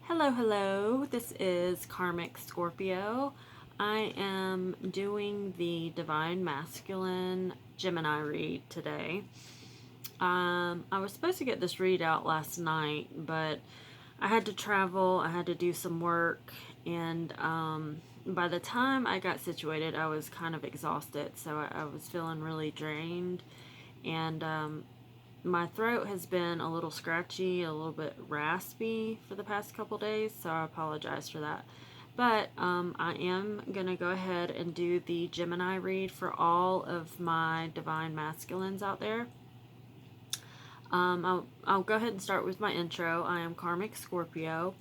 Hello, hello. This is Karmic Scorpio. I am doing the Divine Masculine Gemini read today. I was supposed to get this read out last night, but I had to travel, I had to do some work, and by the time I got situated, I was kind of exhausted, so I was feeling really drained, and my throat has been a little scratchy, a little bit raspy for the past couple days, so I apologize for that. But I am going to go ahead and do the Gemini read for all of my divine masculines out there. I'll go ahead and start with my intro. I am Karmic Scorpio.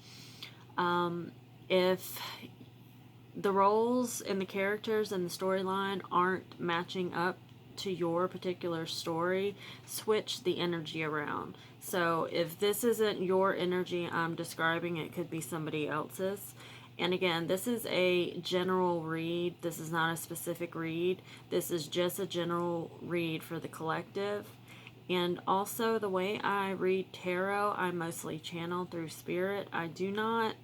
If the roles and the characters and the storyline aren't matching up to your particular story, switch the energy around. So if this isn't your energy I'm describing, it could be somebody else's. And again, this is a general read. This is not a specific read. This is just a general read for the collective. And also, the way I read tarot, I mostly channel through spirit. I do not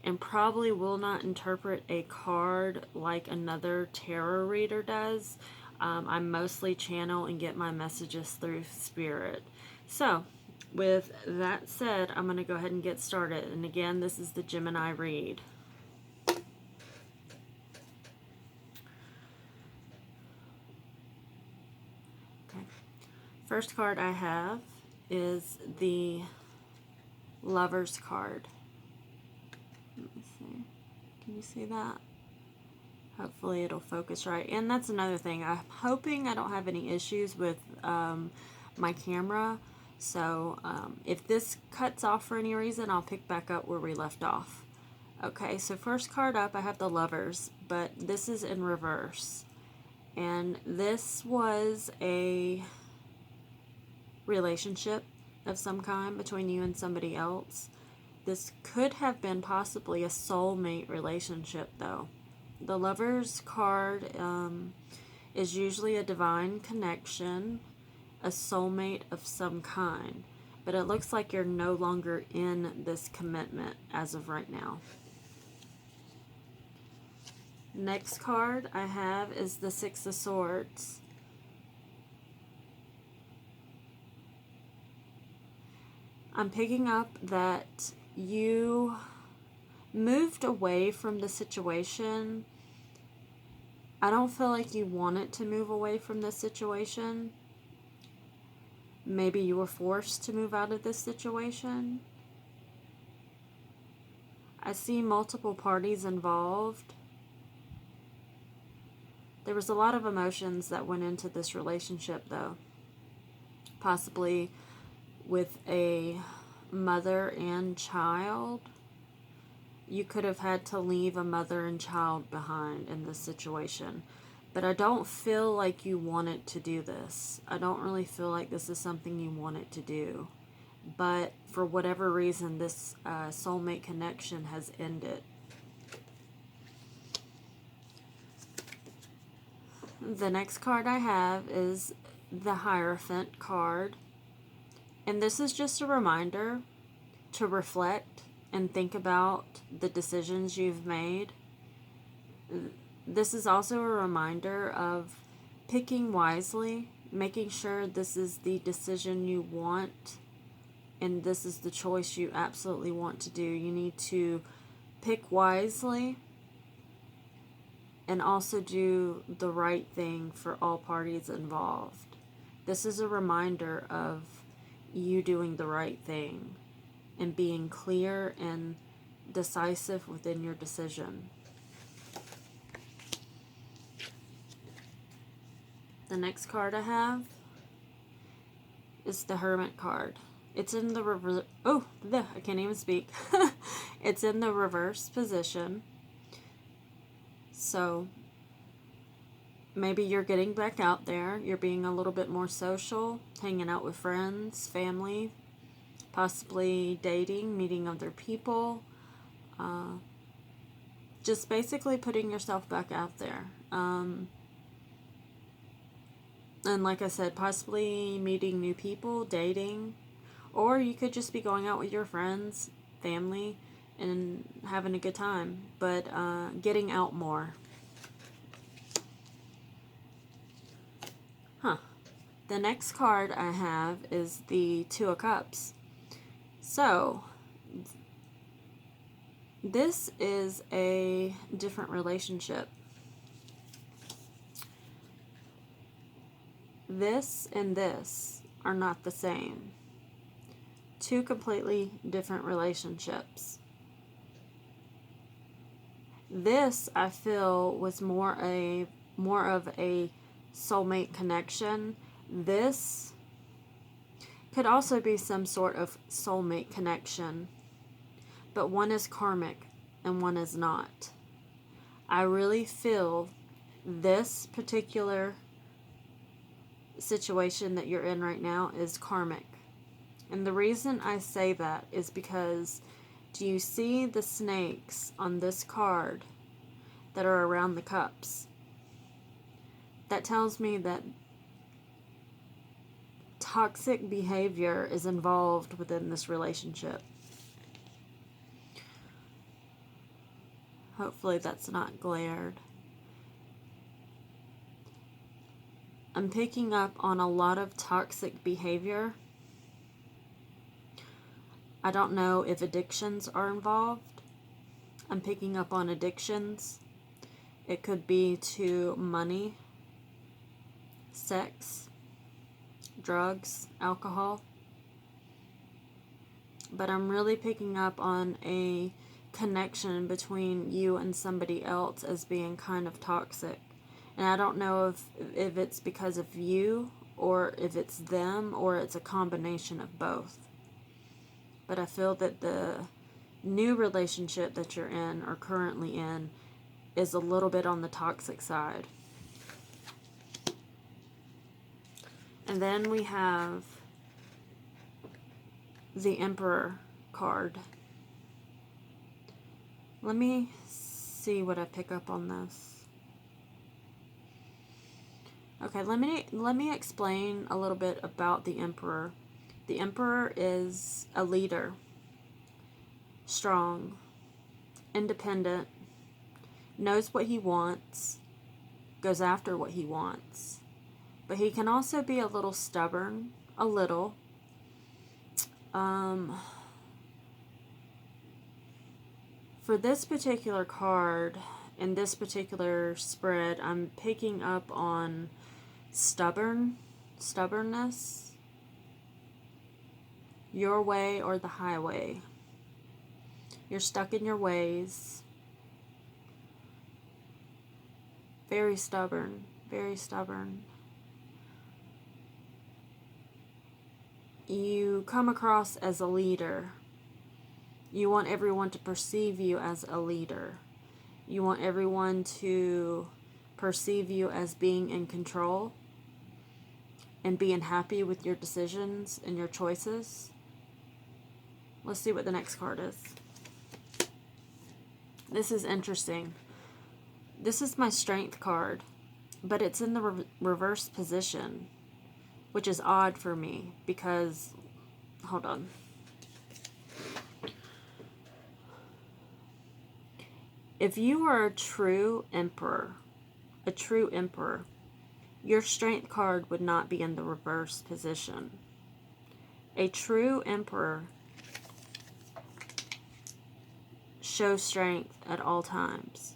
and probably will not interpret a card like another tarot reader does. I mostly channel and get my messages through spirit. So, with that said, I'm going to go ahead and get started. And again, this is the Gemini read. Okay. First card I have is the Lover's card. Let me see. Can you see that? Hopefully it'll focus right. And that's another thing. I'm hoping I don't have any issues with my camera. So if this cuts off for any reason, I'll pick back up where we left off. Okay, so first card up, I have the Lovers, but this is in reverse. And this was a relationship of some kind between you and somebody else. This could have been possibly a soulmate relationship, though. The Lover's card is usually a divine connection, a soulmate of some kind. But it looks like you're no longer in this commitment as of right now. Next card I have is the Six of Swords. I'm picking up that you moved away from the situation. I don't feel like you wanted to move away from this situation. Maybe you were forced to move out of this situation. I see multiple parties involved. There was a lot of emotions that went into this relationship, though. Possibly with a mother and child. You could have had to leave a mother and child behind in this situation. But I don't feel like you wanted to do this. I don't really feel like this is something you wanted to do. But for whatever reason, this soulmate connection has ended. The next card I have is the Hierophant card. And this is just a reminder to reflect and think about the decisions you've made. This is also a reminder of picking wisely, making sure this is the decision you want and this is the choice you absolutely want to do. You need to pick wisely and also do the right thing for all parties involved. This is a reminder of you doing the right thing and being clear and decisive within your decision. The next card I have is the Hermit card. It's in the reverse. Oh, I can't even speak. It's in the reverse position. So maybe you're getting back out there. You're being a little bit more social, hanging out with friends, family, possibly dating, meeting other people. Just basically putting yourself back out there. And like I said, possibly meeting new people, dating, or you could just be going out with your friends, family, and having a good time, but getting out more. The next card I have is the Two of Cups. So, this is a different relationship. This and this are not the same. Two completely different relationships. This, I feel, was more of a soulmate connection. This could also be some sort of soulmate connection, but one is karmic and one is not. I really feel this particular situation that you're in right now is karmic. And the reason I say that is because, do you see the snakes on this card that are around the cups? That tells me that toxic behavior is involved within this relationship. Hopefully that's not glared. I'm picking up on a lot of toxic behavior. I don't know if addictions are involved. I'm picking up on addictions. It could be to money, sex, drugs, alcohol. But I'm really picking up on a connection between you and somebody else as being kind of toxic. And I don't know if it's because of you, or if it's them, or it's a combination of both. But I feel that the new relationship that you're in or currently in is a little bit on the toxic side. And then we have the Emperor card. Let me see what I pick up on this. Okay, let me explain a little bit about the Emperor. The Emperor is a leader, strong, independent, knows what he wants, goes after what he wants. But he can also be a little stubborn, a little. For this particular card, in this particular spread, I'm picking up on stubbornness, your way or the highway. You're stuck in your ways. Very stubborn, very stubborn. You come across as a leader. You want everyone to perceive you as a leader. You want everyone to perceive you as being in control and being happy with your decisions and your choices. Let's see what the next card is. This is interesting. This is my Strength card, but it's in the reverse position, which is odd for me because, hold on. If you are a true emperor, your Strength card would not be in the reverse position. A true emperor shows strength at all times.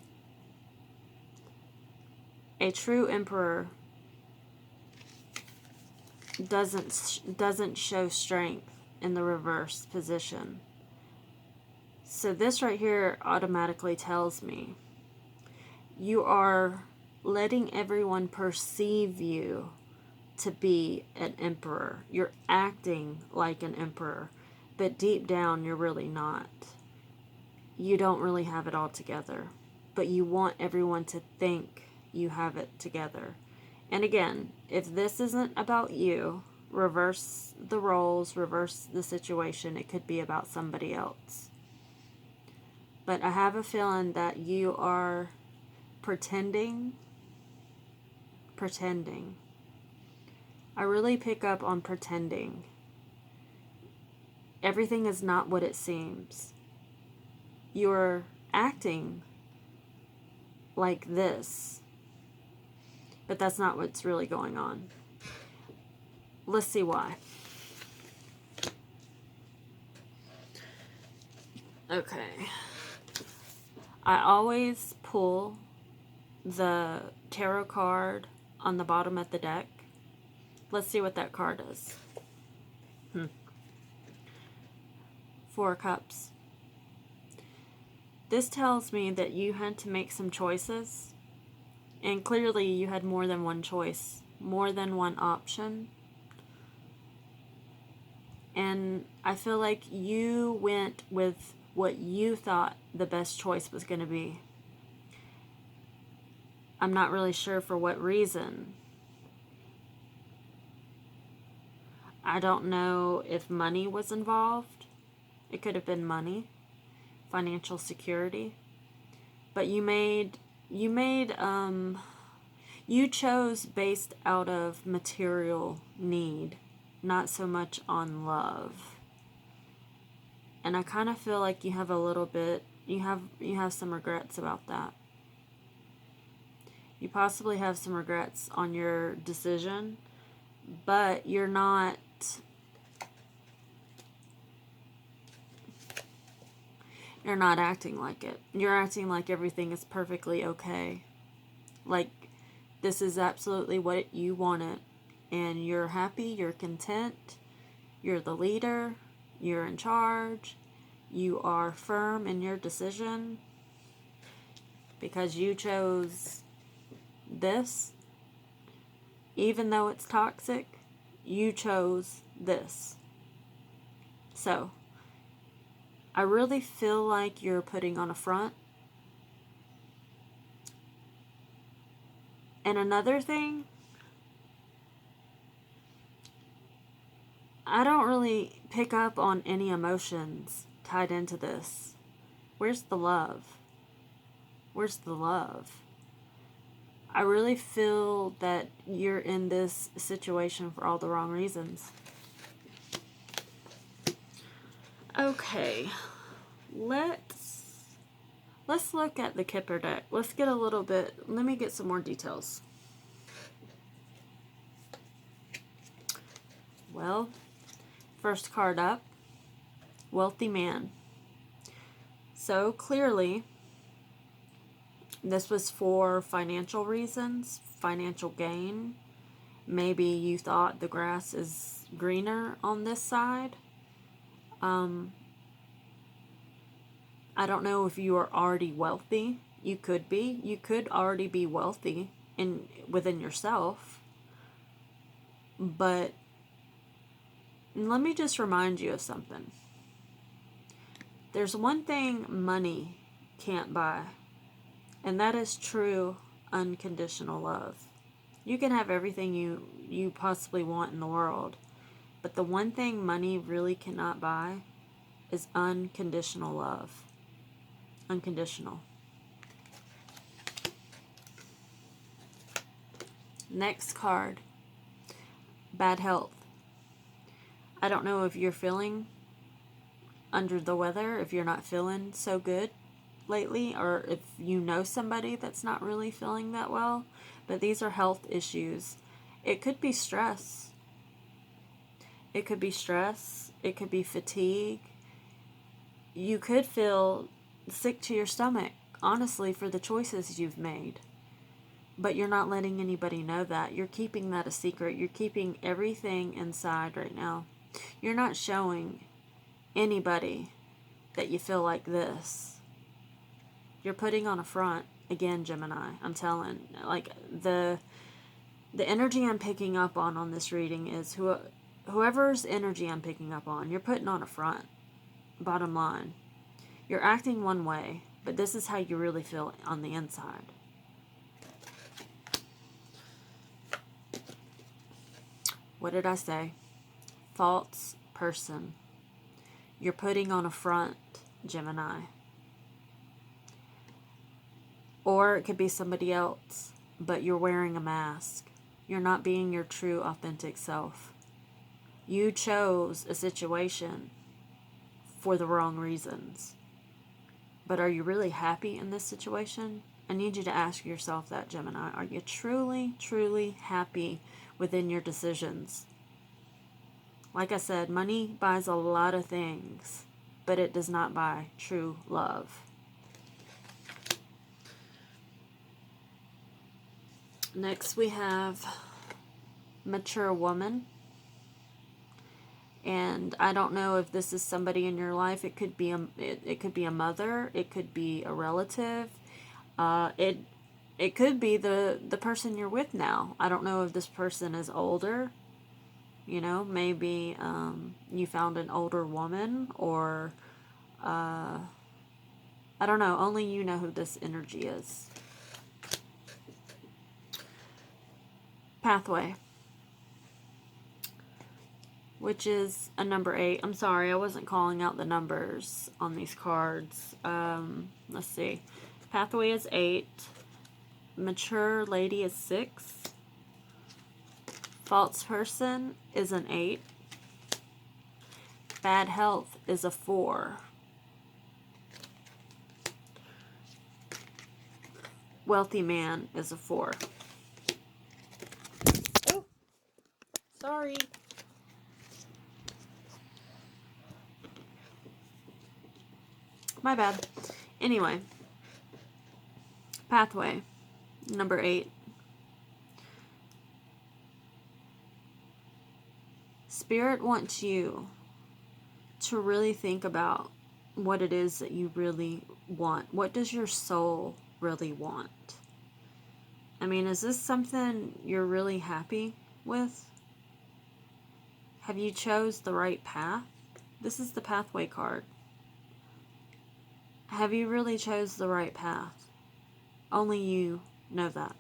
A true emperor doesn't show strength in the reverse position. So this right here automatically tells me you are letting everyone perceive you to be an emperor. You're acting like an emperor, but deep down you're really not. You don't really have it all together, but you want everyone to think you have it together. And again, if this isn't about you, reverse the roles, reverse the situation. It could be about somebody else. But I have a feeling that you are pretending. I really pick up on pretending. Everything is not what it seems. you're acting like this, but that's not what's really going on. Let's see why. Okay. I always pull the tarot card on the bottom of the deck. Let's see what that card is. Four of Cups. This tells me that you had to make some choices, and clearly you had more than one choice, more than one option. And I feel like you went with what you thought the best choice was going to be. I'm not really sure for what reason. I don't know if money was involved. It could have been money, financial security. But you chose based out of material need, not so much on love. And I kind of feel like you have a little bit, you have some regrets about that. You possibly have some regrets on your decision, but you're not acting like it. You're acting like everything is perfectly okay. Like this is absolutely what you wanted, and you're happy, you're content, you're the leader, you're in charge, you are firm in your decision because you chose this. Even though it's toxic, you chose this. So, I really feel like you're putting on a front. And another thing, I don't really pick up on any emotions tied into this. Where's the love? Where's the love? I really feel that you're in this situation for all the wrong reasons. Okay, let's look at the Kipper deck. Let's get a little bit, let me get some more details. Well, first card up, wealthy man. So clearly, this was for financial reasons, financial gain. Maybe you thought the grass is greener on this side. I don't know if you are already wealthy. You could be. You could already be wealthy within yourself. But let me just remind you of something. There's one thing money can't buy, and that is true unconditional love. You can have everything you possibly want in the world, but the one thing money really cannot buy is unconditional love. Unconditional. Next card. Bad health. I don't know if you're feeling under the weather, if you're not feeling so good lately, or if you know somebody that's not really feeling that well, but these are health issues. It could be stress. It could be stress. It could be fatigue. You could feel sick to your stomach, honestly, for the choices you've made. But you're not letting anybody know that. You're keeping that a secret. You're keeping everything inside right now. You're not showing anybody that you feel like this. You're putting on a front. Again, Gemini, I'm telling. Like, the energy I'm picking up on this reading is whoever's energy I'm picking up on, you're putting on a front. Bottom line. You're acting one way, but this is how you really feel on the inside. What did I say? False person. You're putting on a front, Gemini. Or it could be somebody else, but you're wearing a mask. You're not being your true, authentic self. You chose a situation for the wrong reasons. But are you really happy in this situation? I need you to ask yourself that, Gemini. Are you truly, truly happy within your decisions? Like I said, money buys a lot of things, but it does not buy true love. Next we have mature woman. And I don't know if this is somebody in your life. It could be it could be a mother. It could be a relative. It could be the person you're with now. I don't know if this person is older. You know, maybe you found an older woman, or I don't know. Only you know who this energy is. Pathway, which is a number 8. I'm sorry, I wasn't calling out the numbers on these cards. Let's see. Pathway is 8. Mature lady is 6. False person is an 8. Bad health is a 4. Wealthy man is a 4. Oh, sorry. My bad. Anyway, pathway, number 8. Spirit wants you to really think about what it is that you really want. What does your soul really want? I mean, is this something you're really happy with? Have you chose the right path? This is the pathway card. Have you really chose the right path? Only you know that.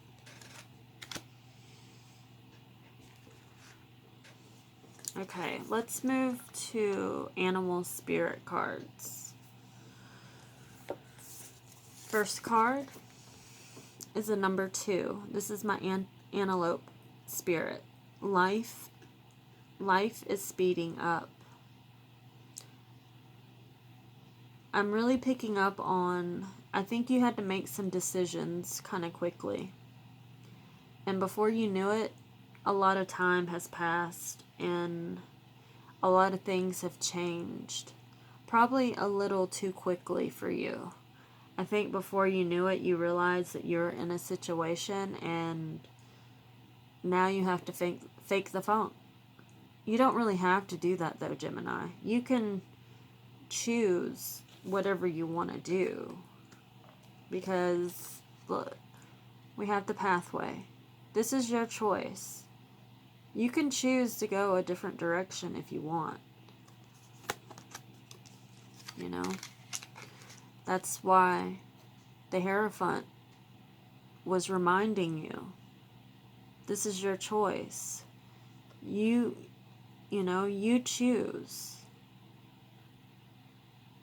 Okay, let's move to animal spirit cards. First card is a number 2. This is my antelope spirit. Life is speeding up. I'm really picking up on, I think you had to make some decisions kind of quickly. And before you knew it, a lot of time has passed and a lot of things have changed. Probably a little too quickly for you. I think before you knew it, you realized that you're in a situation and now you have to fake the funk. You don't really have to do that though, Gemini. You can choose whatever you want to do, because look, we have the pathway. This is your choice. You can choose to go a different direction if you want. You know, that's why the Hierophant was reminding you, this is your choice. You know, you choose.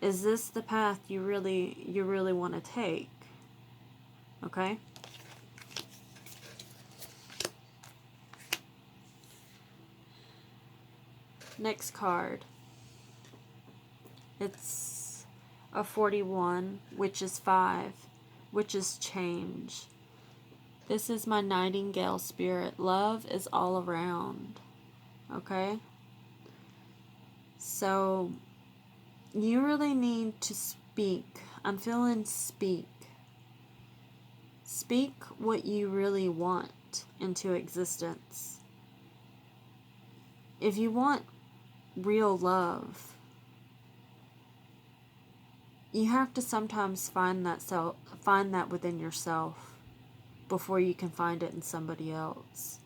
Is this the path you really want to take? Okay? Next card. It's a 41, which is 5, which is change. This is my nightingale spirit. Love is all around. Okay? So you really need to speak. I'm feeling speak. Speak what you really want into existence. If you want real love, you have to sometimes find that within yourself before you can find it in somebody else.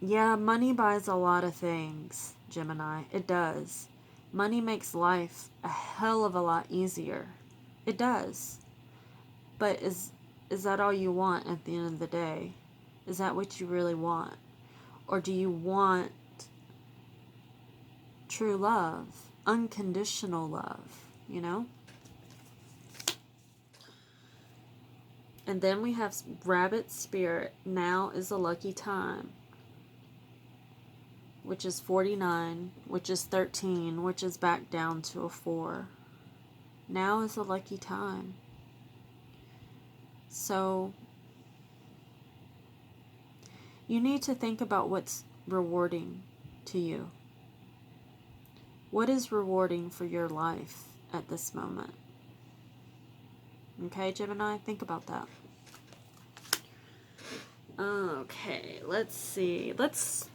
Yeah, money buys a lot of things, Gemini. It does. Money makes life a hell of a lot easier. It does. But is that all you want at the end of the day? Is that what you really want? Or do you want true love? Unconditional love, you know? And then we have rabbit spirit. Now is a lucky time. which is 49, which is 13, which is back down to a 4. Now is a lucky time. So you need to think about what's rewarding to you. What is rewarding for your life at this moment? Okay, Gemini, think about that. Okay, let's see. Let's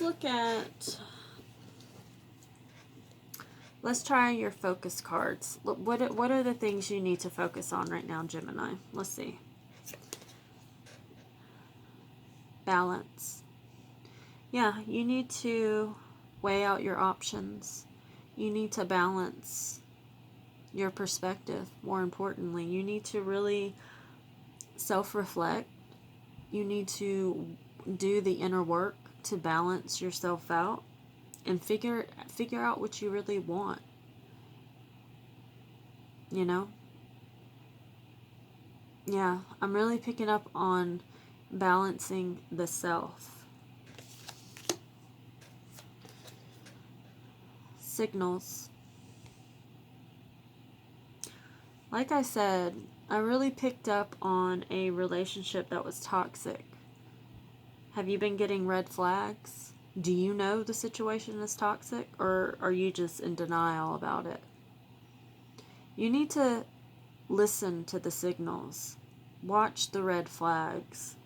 look at. Let's try your focus cards. What are the things you need to focus on right now, Gemini? Let's see. Balance. Yeah, you need to weigh out your options. You need to balance your perspective. More importantly, you need to really self-reflect. You need to do the inner work to balance yourself out and figure out what you really want. You know? Yeah, I'm really picking up on balancing the self. Signals. Like I said, I really picked up on a relationship that was toxic. Have you been getting red flags? Do you know the situation is toxic, or are you just in denial about it? You need to listen to the signals. Watch the red flags.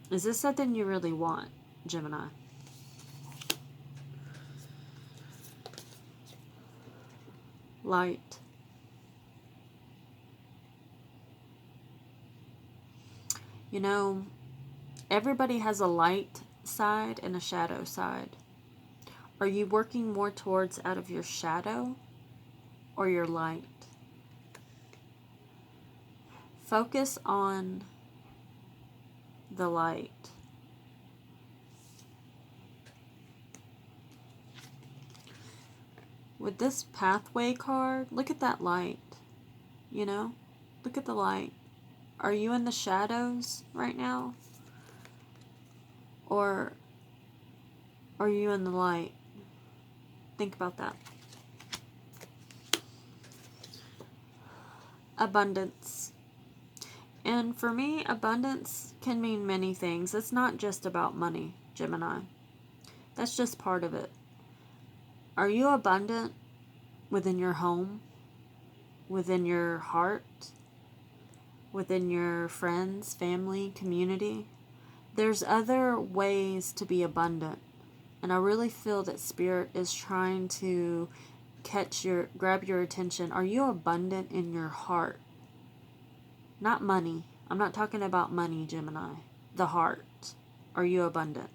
Is this something you really want, Gemini? Light. You know, everybody has a light side and a shadow side. Are you working more towards out of your shadow or your light? Focus on the light. With this pathway card, look at that light. You know, look at the light. Are you in the shadows right now? Or are you in the light? Think about that. Abundance. And for me, abundance can mean many things. It's not just about money, Gemini. That's just part of it. Are you abundant within your home? Within your heart? Within your friends, family, community? There's other ways to be abundant. And I really feel that Spirit is trying to grab your attention. Are you abundant in your heart? Not money. I'm not talking about money, Gemini. The heart. Are you abundant?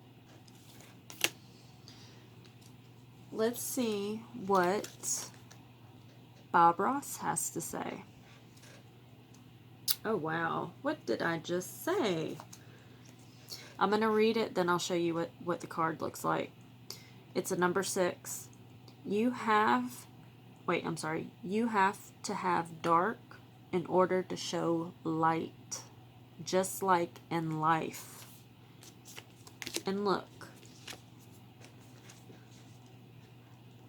Let's see what Bob Ross has to say. Oh, wow. What did I just say? I'm going to read it, then I'll show you what the card looks like. It's a number 6. You have to have dark in order to show light, just like in life. And look,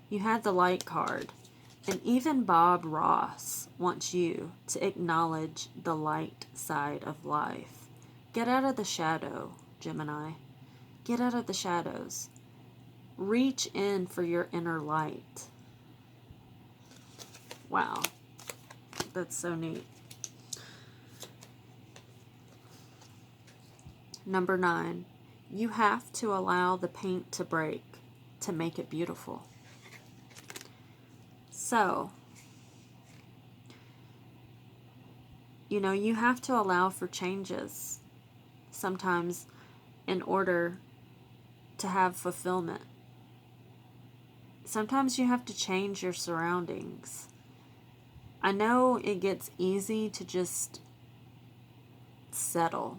you had the light card, and even Bob Ross wants you to acknowledge the light side of life. Get out of the shadow, Gemini. Get out of the shadows. Reach in for your inner light. Wow. That's so neat. Number 9. You have to allow the paint to break to make it beautiful. So, you know, you have to allow for changes sometimes in order to have fulfillment. Sometimes you have to change your surroundings. I know it gets easy to just settle.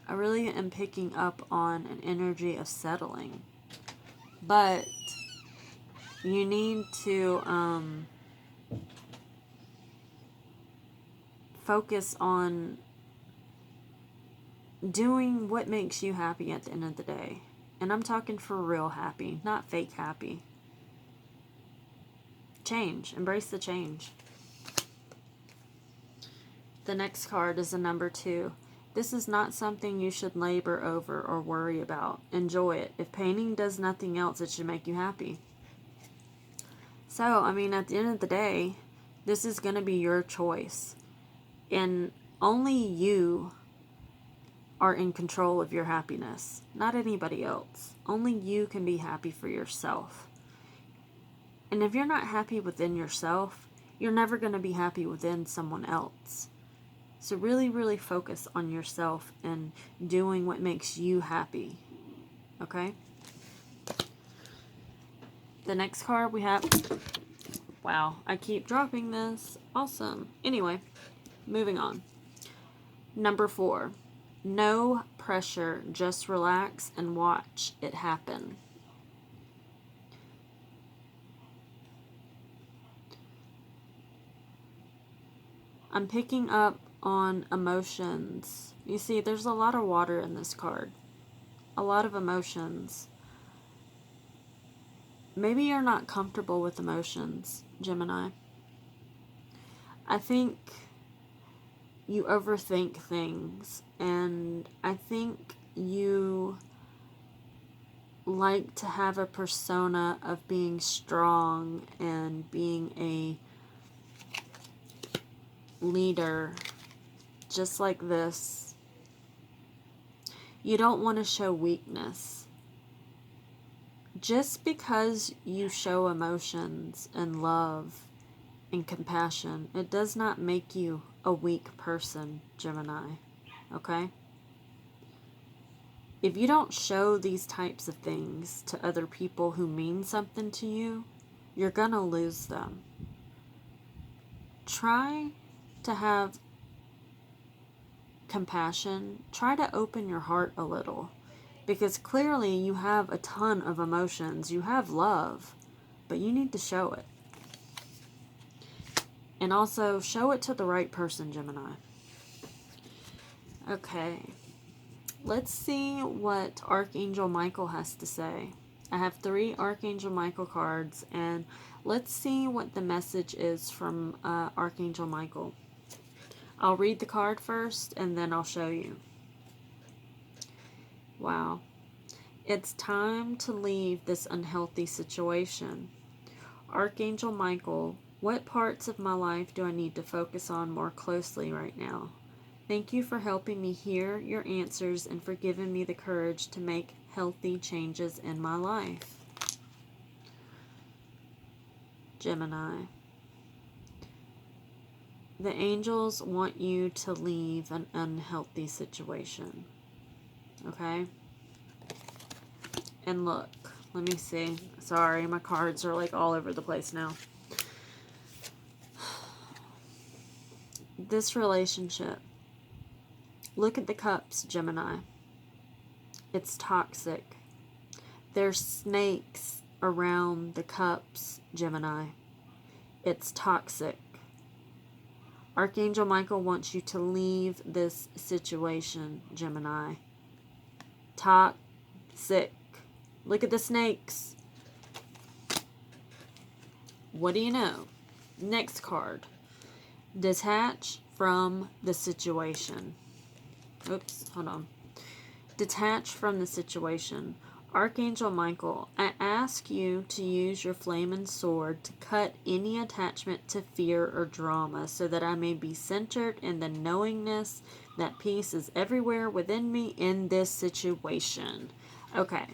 I really am picking up on an energy of settling. But you need to focus on doing what makes you happy at the end of the day. And I'm talking for real happy, not fake happy. Change. Embrace the change. The next card is a number 2. This is not something you should labor over or worry about. Enjoy it. If painting does nothing else, it should make you happy. So, I mean, at the end of the day, this is going to be your choice. And only you are in control of your happiness, not anybody else. Only you can be happy for yourself. And if you're not happy within yourself, you're never going to be happy within someone else. So really, really focus on yourself and doing what makes you happy. Okay? The next card we have... Wow, I keep dropping this. Awesome. Anyway, moving on. Number 4. No pressure. Just relax and watch it happen. I'm picking up on emotions. You see, there's a lot of water in this card. A lot of emotions. Maybe you're not comfortable with emotions, Gemini. I think you overthink things, and I think you like to have a persona of being strong and being a leader, just like this. You don't want to show weakness. Just because you show emotions and love and compassion, it does not make you a weak person, Gemini. Okay? If you don't show these types of things to other people who mean something to you, you're gonna lose them. Try to have compassion. Try to open your heart a little. Because clearly you have a ton of emotions. You have love. But you need to show it. And also, show it to the right person, Gemini. Okay. Let's see what Archangel Michael has to say. I have 3 Archangel Michael cards. And let's see what the message is from Archangel Michael. I'll read the card first, and then I'll show you. Wow. It's time to leave this unhealthy situation. Archangel Michael, what parts of my life do I need to focus on more closely right now? Thank you for helping me hear your answers and for giving me the courage to make healthy changes in my life. Gemini. The angels want you to leave an unhealthy situation. Okay? And look, let me see. Sorry, my cards are like all over the place now. This relationship. Look at the cups, Gemini. It's toxic. There's snakes around the cups, Gemini. It's toxic. Archangel Michael wants you to leave this situation, Gemini. Toxic. Look at the snakes. What do you know? Next card. Detach from the situation. Oops, hold on. Detach from the situation. Archangel Michael, I ask you to use your flaming sword to cut any attachment to fear or drama so that I may be centered in the knowingness that peace is everywhere within me in this situation. Okay.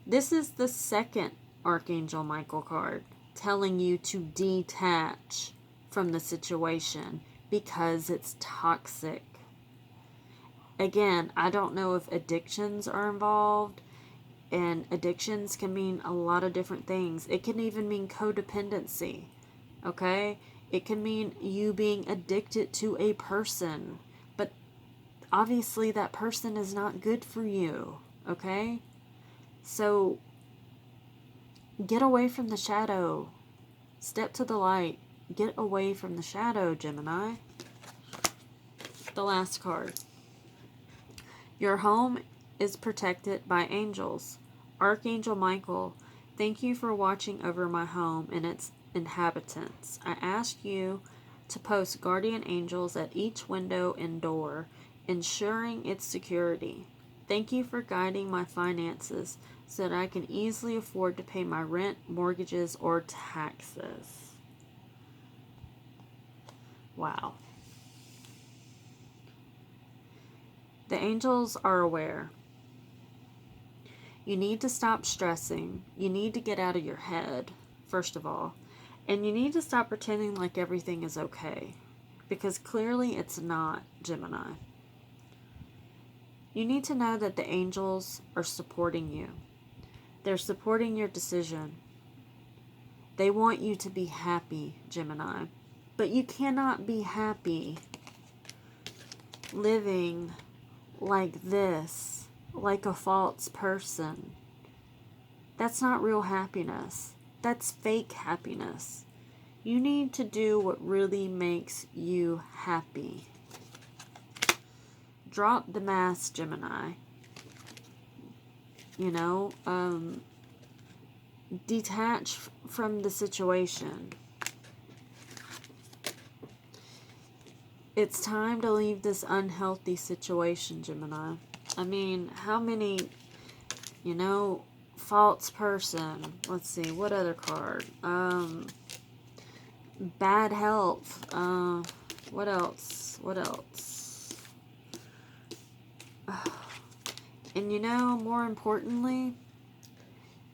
This is the second Archangel Michael card telling you to detach from the situation because it's toxic. Again, I don't know if addictions are involved, and addictions can mean a lot of different things. It can even mean codependency, okay? It can mean you being addicted to a person, but obviously that person is not good for you, okay? So, get away from the shadow. Step to the light. Get away from the shadow, Gemini. The last card. Your home is protected by angels. Archangel Michael, thank you for watching over my home and its inhabitants. I ask you to post guardian angels at each window and door, ensuring its security. Thank you for guiding my finances so that I can easily afford to pay my rent, mortgages, or taxes. Wow. The angels are aware. You need to stop stressing. You need to get out of your head, first of all. And you need to stop pretending like everything is okay. Because clearly it's not, Gemini. You need to know that the angels are supporting you. They're supporting your decision. They want you to be happy, Gemini. But you cannot be happy living like this, like a false person. That's not real happiness. That's fake happiness. You need to do what really makes you happy. Drop the mask, Gemini. You know, detach from the situation. It's time to leave this unhealthy situation, Gemini. I mean, how many, you know, false person. Let's see, what other card? Bad health. What else? What else? And you know, more importantly,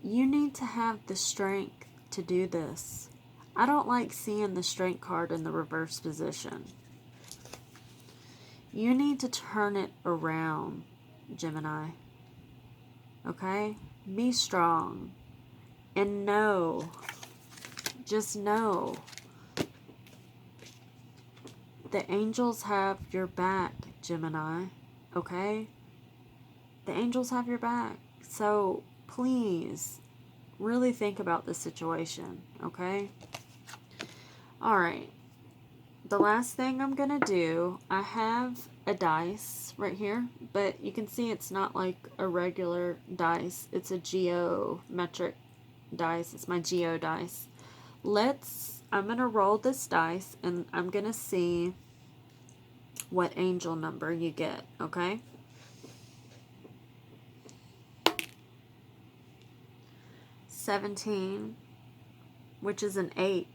you need to have the strength to do this. I don't like seeing the strength card in the reverse position. You need to turn it around, Gemini. Okay? Be strong. And know, just know, the angels have your back, Gemini. Okay? The angels have your back. So, please, really think about this situation. Okay? Alright. The last thing I'm going to do, I have a dice right here, but you can see it's not like a regular dice. It's a geometric dice. It's my geo dice. I'm going to roll this dice, and I'm going to see what angel number you get, okay? $17, which is an 8.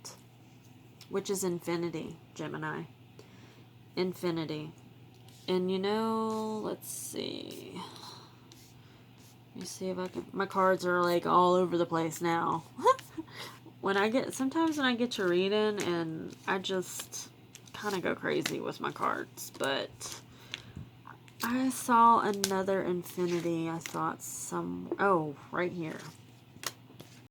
Which is infinity, Gemini. Infinity. And you know, let's see. Let me see if I can. My cards are like all over the place now. Sometimes when I get to reading, and I just kind of go crazy with my cards. But I saw another infinity. I thought oh, right here.